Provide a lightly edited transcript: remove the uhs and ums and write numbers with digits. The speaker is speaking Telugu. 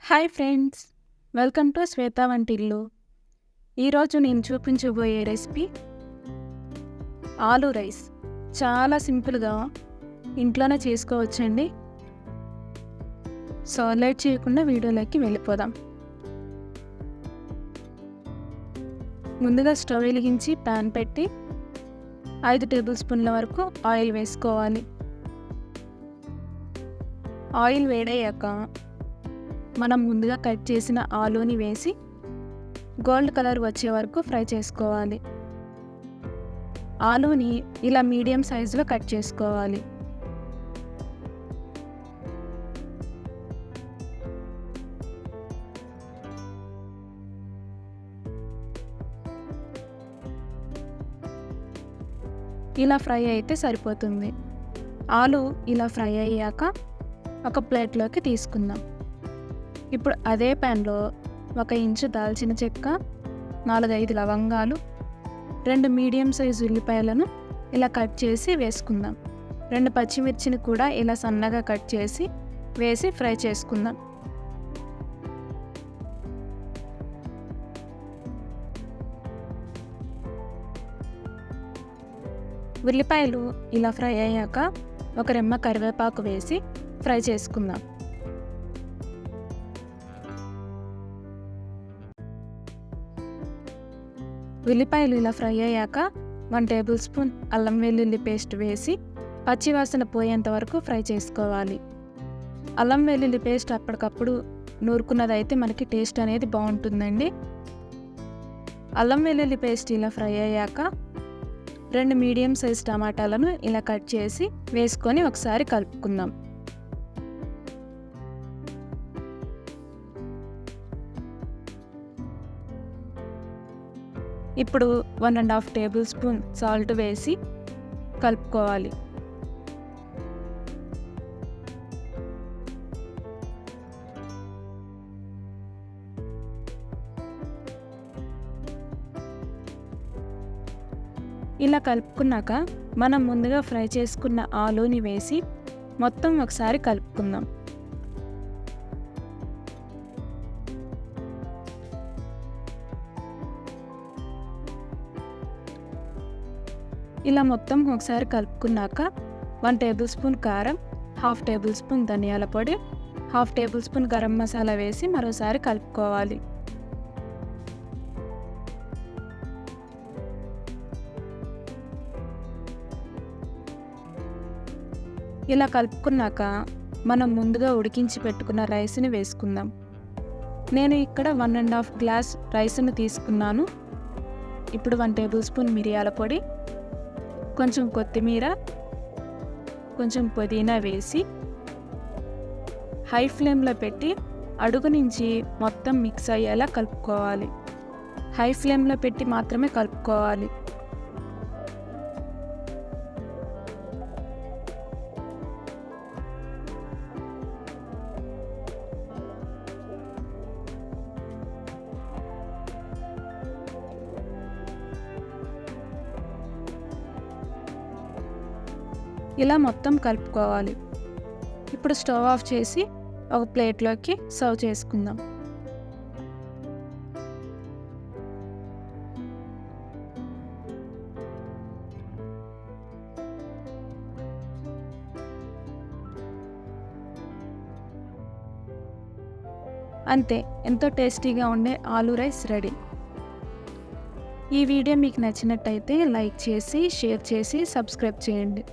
హాయ్ ఫ్రెండ్స్, వెల్కమ్ టు శ్వేత వంటిల్లు. ఈరోజు నేను చూపించబోయే రెసిపీ ఆలూ రైస్. చాలా సింపుల్గా ఇంట్లోనే చేసుకోవచ్చండి. సో లేట్ చేయకుండా వీడియోలోకి వెళ్ళిపోదాం. ముందుగా స్టవ్ వెలిగించి ప్యాన్ పెట్టి 5 టేబుల్ స్పూన్ల వరకు ఆయిల్ వేసుకోవాలి. ఆయిల్ వేడయ్యాక మనం ముందుగా కట్ చేసిన ఆలూని వేసి గోల్డ్ కలర్ వచ్చే వరకు ఫ్రై చేసుకోవాలి. ఆలూని ఇలా మీడియం సైజులో కట్ చేసుకోవాలి. ఇలా ఫ్రై అయితే సరిపోతుంది. ఆలూ ఇలా ఫ్రై అయ్యాక ఒక ప్లేట్లోకి తీసుకుందాం. ఇప్పుడు అదే ప్యాన్లో 1 ఇంచు దాల్చిన చెక్క, 4-5 లవంగాలు, 2 మీడియం సైజు ఉల్లిపాయలను ఇలా కట్ చేసి వేసుకుందాం. 2 పచ్చిమిర్చిని కూడా ఇలా సన్నగా కట్ చేసి వేసి ఫ్రై చేసుకుందాం. ఉల్లిపాయలు ఇలా ఫ్రై అయ్యాక ఒక రెమ్మ కరివేపాకు వేసి ఫ్రై చేసుకుందాం. ఉల్లిపాయలు ఇలా ఫ్రై అయ్యాక 1 టేబుల్ స్పూన్ అల్లం వెల్లుల్లి పేస్ట్ వేసి పచ్చివాసన పోయేంత వరకు ఫ్రై చేసుకోవాలి. అల్లం వెల్లుల్లి పేస్ట్ అప్పటికప్పుడు నూరుకున్నదైతే మనకి టేస్ట్ అనేది బాగుంటుందండి. అల్లం వెల్లుల్లి పేస్ట్ ఇలా ఫ్రై అయ్యాక 2 మీడియం సైజ్ టమాటాలను ఇలా కట్ చేసి వేసుకొని ఒకసారి కలుపుకుందాం. ఇప్పుడు 1.5 టేబుల్ స్పూన్ సాల్ట్ వేసి కలుపుకోవాలి. ఇలా కలుపుకున్నాక మనం ముందుగా ఫ్రై చేసుకున్న ఆలూని వేసి మొత్తం ఒకసారి కలుపుకుందాం. ఇలా మొత్తం ఒకసారి కలుపుకున్నాక 1 టేబుల్ స్పూన్ కారం, 1/2 టేబుల్ స్పూన్ ధనియాల పొడి, 1/2 టేబుల్ స్పూన్ గరం మసాలా వేసి మరోసారి కలుపుకోవాలి. ఇలా కలుపుకున్నాక మనం ముందుగా ఉడికించి పెట్టుకున్న రైస్ని వేసుకుందాం. నేను ఇక్కడ 1.5 గ్లాస్ రైస్ను తీసుకున్నాను. ఇప్పుడు 1 టేబుల్ స్పూన్ మిరియాల పొడి, కొంచెం కొత్తిమీర, కొంచెం పుదీనా వేసి హై ఫ్లేమ్లో పెట్టి అడుగు నుంచి మొత్తం మిక్స్ అయ్యేలా కలుపుకోవాలి. హై ఫ్లేమ్లో పెట్టి మాత్రమే కలుపుకోవాలి. ఇలా మొత్తం కలుపుకోవాలి. ఇప్పుడు స్టవ్ ఆఫ్ చేసి ఒక ప్లేట్లోకి సర్వ్ చేసుకుందాం. అంతే, ఎంతో టేస్టీగా ఉండే ఆలూ రైస్ రెడీ. ఈ వీడియో మీకు నచ్చినట్టయితే లైక్ చేసి, షేర్ చేసి, సబ్స్క్రైబ్ చేయండి.